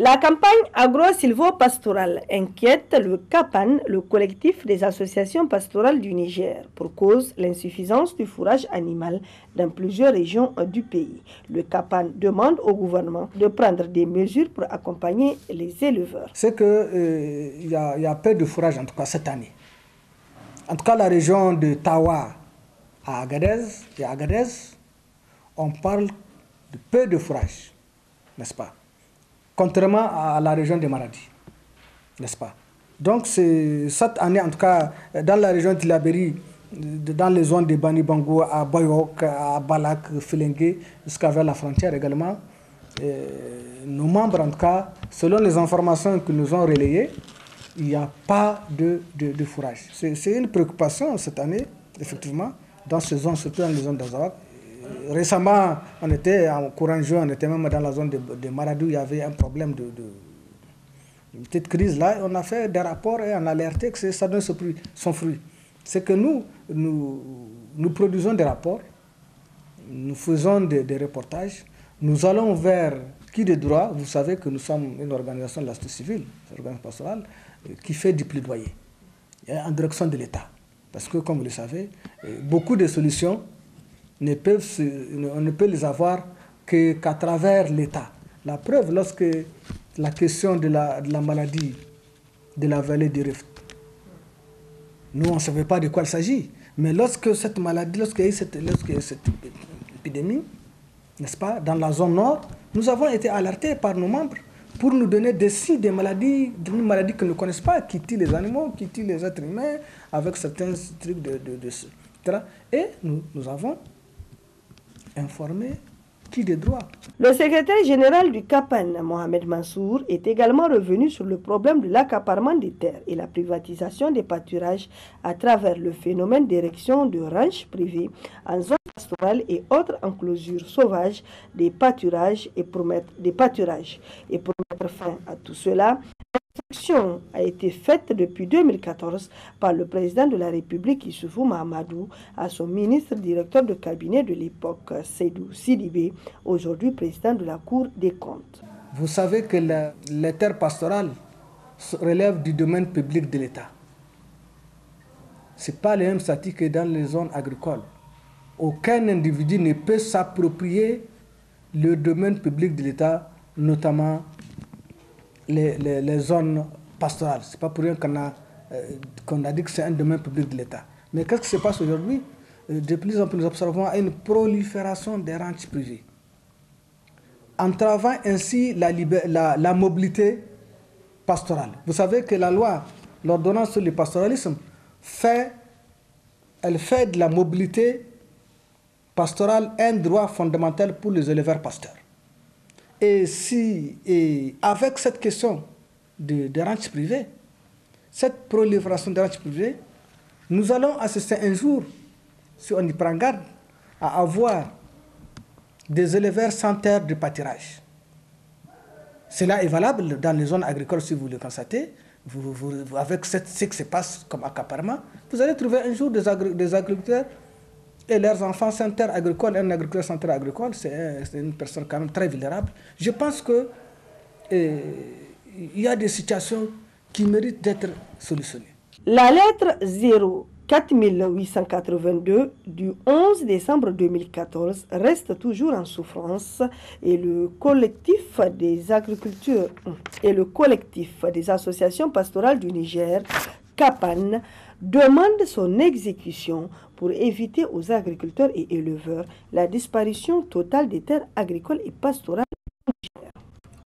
La campagne agro-silvo-pastorale inquiète le CAPAN, le collectif des associations pastorales du Niger, pour cause l'insuffisance du fourrage animal dans plusieurs régions du pays. Le CAPAN demande au gouvernement de prendre des mesures pour accompagner les éleveurs. C'est qu'il y a peu de fourrage, en tout cas cette année. En tout cas, la région de Tawa à Agadez, on parle de peu de fourrage, n'est-ce pas? Contrairement à la région des Maladies, n'est-ce pas? Donc cette année, en tout cas, dans la région de Tilaberi, dans les zones de Bani Bango, à Boyok, à Balak, Filengue, jusqu'à vers la frontière également, nos membres, en tout cas, selon les informations que nous ont relayées, il n'y a pas de fourrage. C'est une préoccupation cette année, effectivement, dans ces zones, surtout dans les zones d'Azawak. Récemment, on était en courant juin, on était même dans la zone de Maradou, il y avait un problème une petite crise là. On a fait des rapports et on a alerté que ça donne son fruit. C'est que nous produisons des rapports, nous faisons des reportages, nous allons vers qui de droit. Vous savez que nous sommes une organisation de la société civile, une organisation pastorale, qui fait du plaidoyer en direction de l'État. Parce que, comme vous le savez, beaucoup de solutions, on ne peut les avoir qu'à travers l'État. La preuve, lorsque la question de la maladie de la vallée du Rift, nous on ne savait pas de quoi il s'agit. Mais lorsque cette maladie, lorsqu'il y a eu cette épidémie, n'est-ce pas, dans la zone nord, nous avons été alertés par nos membres pour nous donner des signes d'une maladie que nous ne connaissons pas, qui tue les animaux, qui tue les êtres humains, avec certains trucs etc. Et nous avons informé qui de droit. Le secrétaire général du CAPAN, Mohamed Mansour, est également revenu sur le problème de l'accaparement des terres et la privatisation des pâturages à travers le phénomène d'érection de ranches privées en zone pastorale et autres enclosures sauvages des pâturages. Et pour mettre fin à tout cela, l'instruction a été faite depuis 2014 par le président de la République, Issoufou Mahamadou, à son ministre directeur de cabinet de l'époque, Seydou Sidibé, aujourd'hui président de la Cour des comptes. Vous savez que les terres pastorales relèvent du domaine public de l'État. Ce n'est pas le même statut que dans les zones agricoles. Aucun individu ne peut s'approprier le domaine public de l'État, notamment les zones pastorales. Ce n'est pas pour rien qu'on a dit que c'est un domaine public de l'État. Mais qu'est-ce qui se passe aujourd'hui? De plus en plus, nous observons une prolifération des ranches privées, entravant ainsi la mobilité pastorale. Vous savez que la loi, l'ordonnance sur le pastoralisme, fait de la mobilité pastorale un droit fondamental pour les éleveurs pasteurs. Et avec cette question de ranches privées, cette prolifération de ranches privées, nous allons assister un jour, si on y prend garde, à avoir des éleveurs sans terre de pâturage. Cela est valable dans les zones agricoles, si vous le constatez. Avec ce qui se passe comme accaparement, vous allez trouver un jour des agriculteurs et leurs enfants sans terre agricole. Un agriculteur sans terre agricole, c'est une personne quand même très vulnérable. Je pense qu'il y a des situations qui méritent d'être solutionnées. La lettre 04882 du 11 décembre 2014 reste toujours en souffrance et le collectif des agriculteurs et le collectif des associations pastorales du Niger, CAPAN, demande son exécution pour éviter aux agriculteurs et éleveurs la disparition totale des terres agricoles et pastorales.